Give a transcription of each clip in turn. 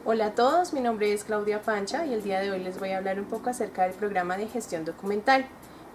Hola a todos, mi nombre es Claudia Pancha y el día de hoy les voy a hablar un poco acerca del programa de gestión documental.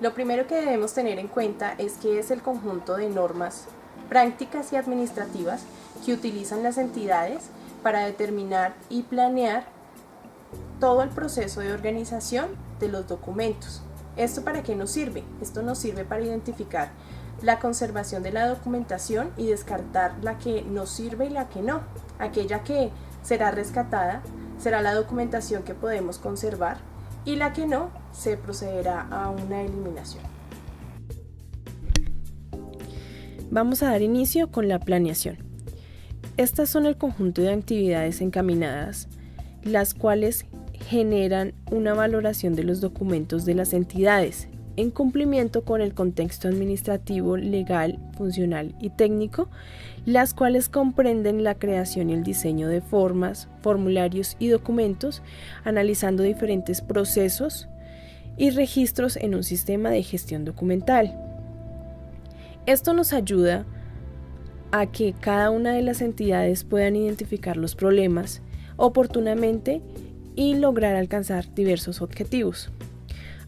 Lo primero que debemos tener en cuenta es que es el conjunto de normas, prácticas y administrativas que utilizan las entidades para determinar y planear todo el proceso de organización de los documentos. ¿Esto para qué nos sirve? Esto nos sirve para identificar la conservación de la documentación y descartar la que nos sirve y la que no. Aquella que será rescatada será la documentación que podemos conservar y la que no se procederá a una eliminación. Vamos a dar inicio con la planeación. Estas son el conjunto de actividades encaminadas, las cuales generan una valoración de los documentos de las entidades en cumplimiento con el contexto administrativo, legal, funcional y técnico, las cuales comprenden la creación y el diseño de formas, formularios y documentos, analizando diferentes procesos y registros en un sistema de gestión documental. Esto nos ayuda a que cada una de las entidades puedan identificar los problemas oportunamente y lograr alcanzar diversos objetivos.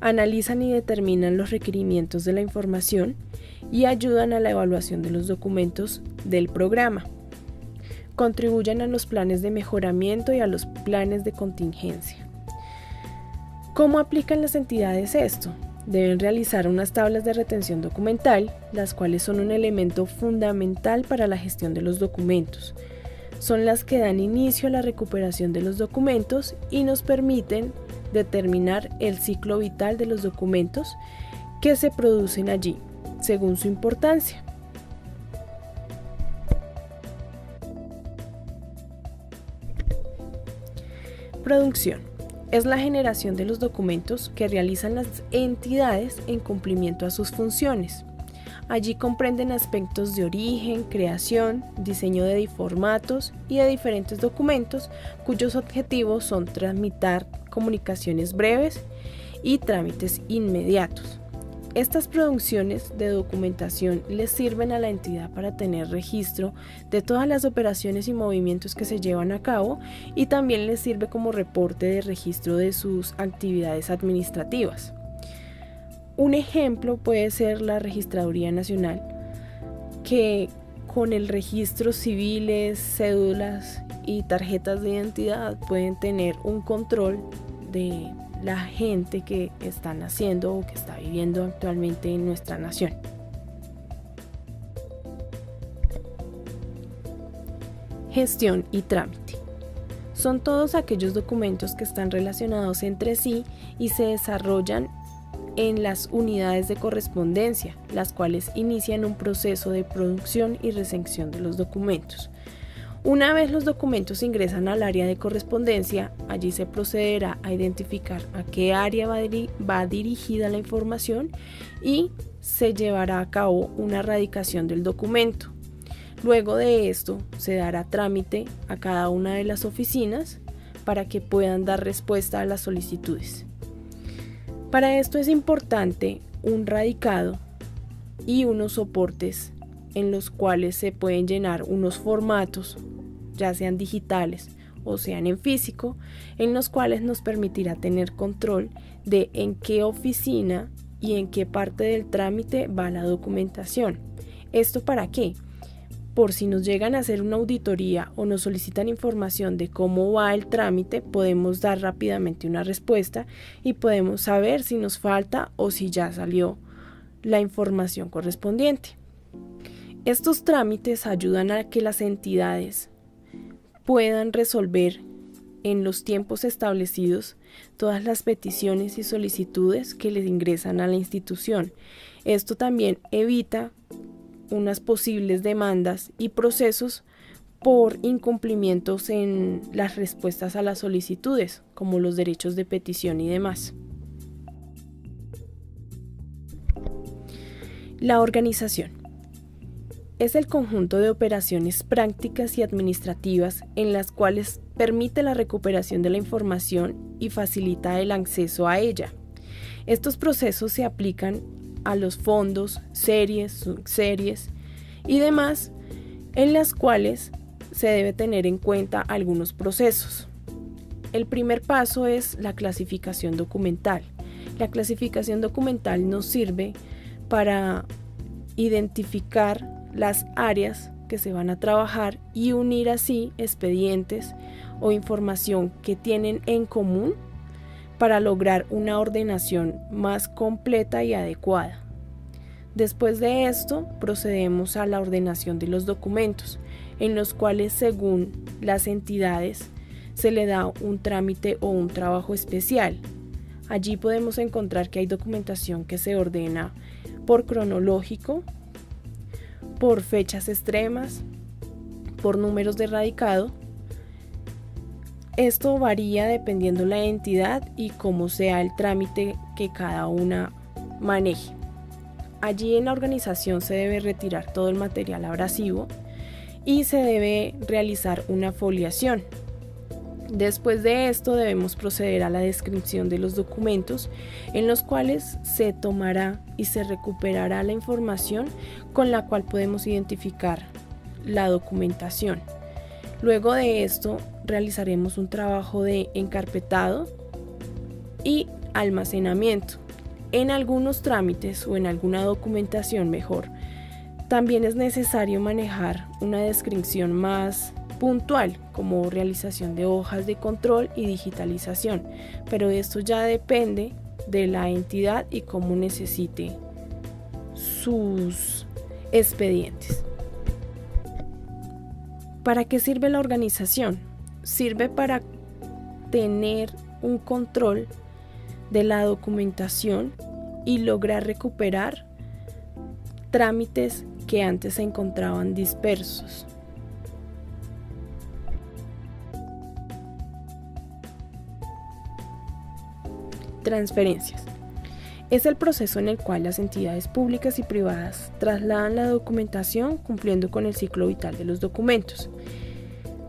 Analizan y determinan los requerimientos de la información y ayudan a la evaluación de los documentos del programa. Contribuyen a los planes de mejoramiento y a los planes de contingencia. ¿Cómo aplican las entidades esto? Deben realizar unas tablas de retención documental, las cuales son un elemento fundamental para la gestión de los documentos. Son las que dan inicio a la recuperación de los documentos y nos permiten determinar el ciclo vital de los documentos que se producen allí, según su importancia. Producción. Es la generación de los documentos que realizan las entidades en cumplimiento a sus funciones. Allí comprenden aspectos de origen, creación, diseño de formatos y de diferentes documentos cuyos objetivos son tramitar comunicaciones breves y trámites inmediatos. Estas producciones de documentación les sirven a la entidad para tener registro de todas las operaciones y movimientos que se llevan a cabo y también les sirve como reporte de registro de sus actividades administrativas. Un ejemplo puede ser la Registraduría Nacional, que con el registro civiles, cédulas y tarjetas de identidad pueden tener un control de la gente que está naciendo o que está viviendo actualmente en nuestra nación. Gestión y trámite. Son todos aquellos documentos que están relacionados entre sí y se desarrollan en las unidades de correspondencia, las cuales inician un proceso de producción y recepción de los documentos. Una vez los documentos ingresan al área de correspondencia, allí se procederá a identificar a qué área va dirigida la información y se llevará a cabo una radicación del documento. Luego de esto, se dará trámite a cada una de las oficinas para que puedan dar respuesta a las solicitudes. Para esto es importante un radicado y unos soportes en los cuales se pueden llenar unos formatos, ya sean digitales o sean en físico, en los cuales nos permitirá tener control de en qué oficina y en qué parte del trámite va la documentación. ¿Esto para qué? Por si nos llegan a hacer una auditoría o nos solicitan información de cómo va el trámite, podemos dar rápidamente una respuesta y podemos saber si nos falta o si ya salió la información correspondiente. Estos trámites ayudan a que las entidades puedan resolver en los tiempos establecidos todas las peticiones y solicitudes que les ingresan a la institución. Esto también evita unas posibles demandas y procesos por incumplimientos en las respuestas a las solicitudes, como los derechos de petición y demás. La organización es el conjunto de operaciones prácticas y administrativas en las cuales permite la recuperación de la información y facilita el acceso a ella. Estos procesos se aplican a los fondos, series, subseries y demás, en las cuales se debe tener en cuenta algunos procesos. El primer paso es la clasificación documental. La clasificación documental nos sirve para identificar las áreas que se van a trabajar y unir así expedientes o información que tienen en común para lograr una ordenación más completa y adecuada. Después de esto, procedemos a la ordenación de los documentos, en los cuales, según las entidades, se le da un trámite o un trabajo especial. Allí podemos encontrar que hay documentación que se ordena por cronológico, por fechas extremas, por números de radicado. Esto varía dependiendo la entidad y cómo sea el trámite que cada una maneje. Allí en la organización se debe retirar todo el material abrasivo y se debe realizar una foliación. Después de esto debemos proceder a la descripción de los documentos, en los cuales se tomará y se recuperará la información con la cual podemos identificar la documentación. Luego de esto realizaremos un trabajo de encarpetado y almacenamiento. En algunos trámites o en alguna documentación mejor, también es necesario manejar una descripción más puntual, como realización de hojas de control y digitalización, pero esto ya depende de la entidad y cómo necesite sus expedientes. ¿Para qué sirve la organización? Sirve para tener un control de la documentación y lograr recuperar trámites que antes se encontraban dispersos. Transferencias. Es el proceso en el cual las entidades públicas y privadas trasladan la documentación cumpliendo con el ciclo vital de los documentos.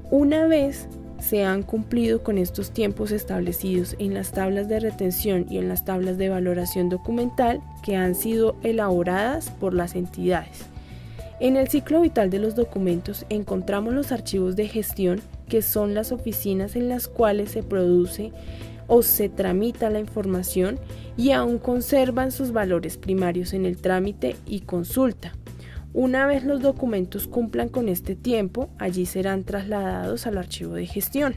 Una vez se han cumplido con estos tiempos establecidos en las tablas de retención y en las tablas de valoración documental que han sido elaboradas por las entidades. En el ciclo vital de los documentos encontramos los archivos de gestión, que son las oficinas en las cuales se produce o se tramita la información y aún conservan sus valores primarios en el trámite y consulta. Una vez los documentos cumplan con este tiempo, allí serán trasladados al archivo de gestión.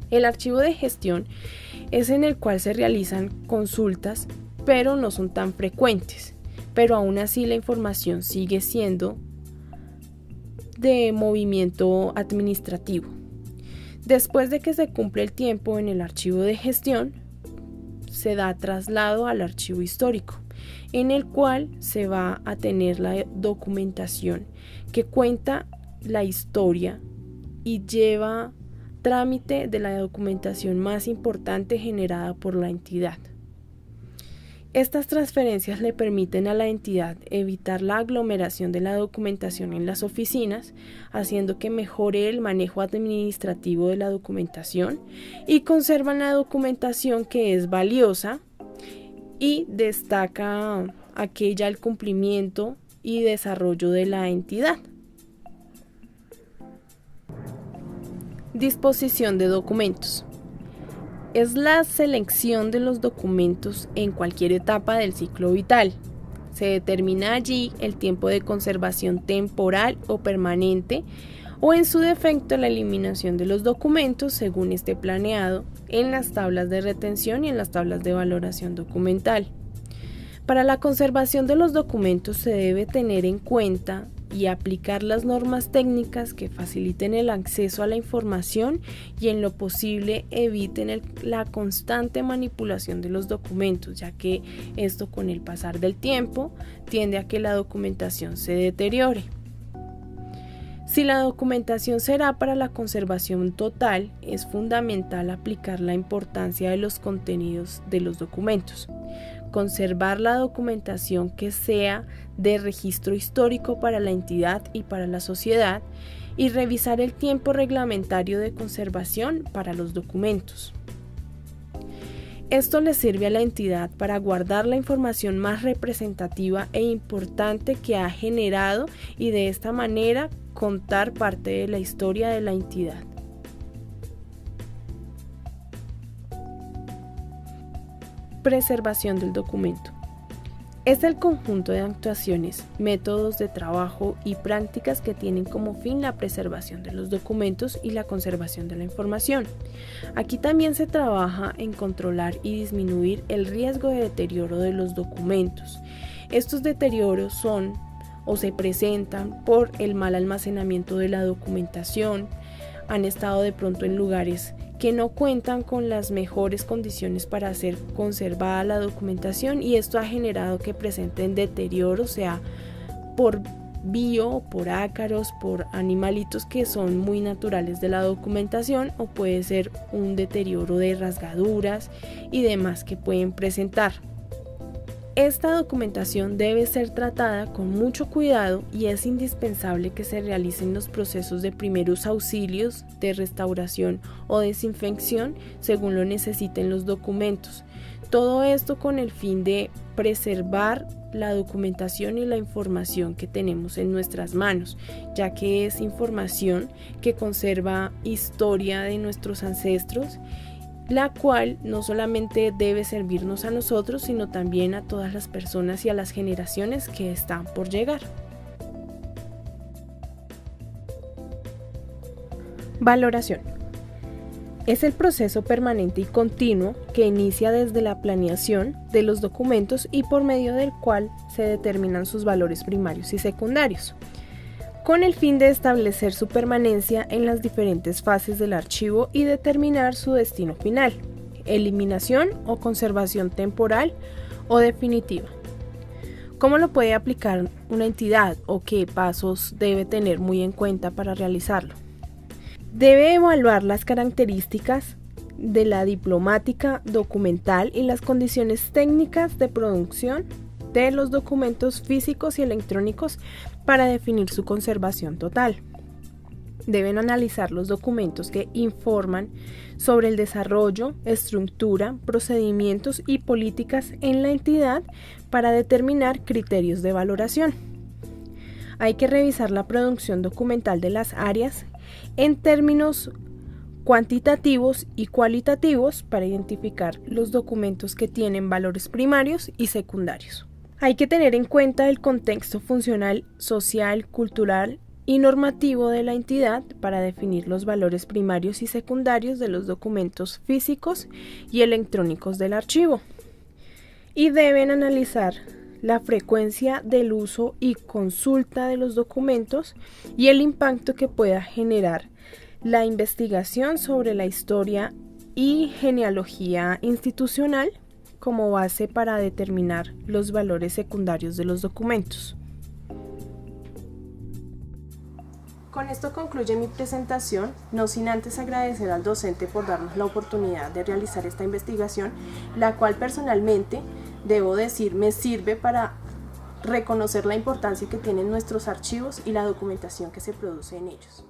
El archivo de gestión es en el cual se realizan consultas, pero no son tan frecuentes, pero aún así la información sigue siendo de movimiento administrativo. Después de que se cumple el tiempo en el archivo de gestión, se da traslado al archivo histórico, en el cual se va a tener la documentación que cuenta la historia y lleva trámite de la documentación más importante generada por la entidad. Estas transferencias le permiten a la entidad evitar la aglomeración de la documentación en las oficinas, haciendo que mejore el manejo administrativo de la documentación y conservan la documentación que es valiosa y destaca aquella el cumplimiento y desarrollo de la entidad. Disposición de documentos. Es la selección de los documentos en cualquier etapa del ciclo vital. Se determina allí el tiempo de conservación temporal o permanente, o en su defecto la eliminación de los documentos según esté planeado en las tablas de retención y en las tablas de valoración documental. Para la conservación de los documentos se debe tener en cuenta y aplicar las normas técnicas que faciliten el acceso a la información y en lo posible eviten la constante manipulación de los documentos, ya que esto con el pasar del tiempo tiende a que la documentación se deteriore. Si la documentación será para la conservación total, es fundamental aplicar la importancia de los contenidos de los documentos. Conservar la documentación que sea de registro histórico para la entidad y para la sociedad y revisar el tiempo reglamentario de conservación para los documentos. Esto le sirve a la entidad para guardar la información más representativa e importante que ha generado y de esta manera contar parte de la historia de la entidad. preservación del documento. Es el conjunto de actuaciones, métodos de trabajo y prácticas que tienen como fin la preservación de los documentos y la conservación de la información. Aquí también se trabaja en controlar y disminuir el riesgo de deterioro de los documentos. Estos deterioros son o se presentan por el mal almacenamiento de la documentación, han estado de pronto en lugares que no cuentan con las mejores condiciones para ser conservada la documentación, y esto ha generado que presenten deterioro, sea por por ácaros, por animalitos que son muy naturales de la documentación, o puede ser un deterioro de rasgaduras y demás que pueden presentar. Esta documentación debe ser tratada con mucho cuidado y es indispensable que se realicen los procesos de primeros auxilios, de restauración o desinfección según lo necesiten los documentos. Todo esto con el fin de preservar la documentación y la información que tenemos en nuestras manos, ya que es información que conserva historia de nuestros ancestros, la cual no solamente debe servirnos a nosotros, sino también a todas las personas y a las generaciones que están por llegar. Valoración. Es el proceso permanente y continuo que inicia desde la planeación de los documentos y por medio del cual se determinan sus valores primarios y secundarios, con el fin de establecer su permanencia en las diferentes fases del archivo y determinar su destino final, eliminación o conservación temporal o definitiva. ¿Cómo lo puede aplicar una entidad o qué pasos debe tener muy en cuenta para realizarlo? Debe evaluar las características de la diplomática documental y las condiciones técnicas de producción de los documentos físicos y electrónicos para definir su conservación total. Deben analizar los documentos que informan sobre el desarrollo, estructura, procedimientos y políticas en la entidad para determinar criterios de valoración. Hay que revisar la producción documental de las áreas en términos cuantitativos y cualitativos para identificar los documentos que tienen valores primarios y secundarios. Hay que tener en cuenta el contexto funcional, social, cultural y normativo de la entidad para definir los valores primarios y secundarios de los documentos físicos y electrónicos del archivo. Y deben analizar la frecuencia del uso y consulta de los documentos y el impacto que pueda generar la investigación sobre la historia y genealogía institucional como base para determinar los valores secundarios de los documentos. Con esto concluye mi presentación, no sin antes agradecer al docente por darnos la oportunidad de realizar esta investigación, la cual personalmente, debo decir, me sirve para reconocer la importancia que tienen nuestros archivos y la documentación que se produce en ellos.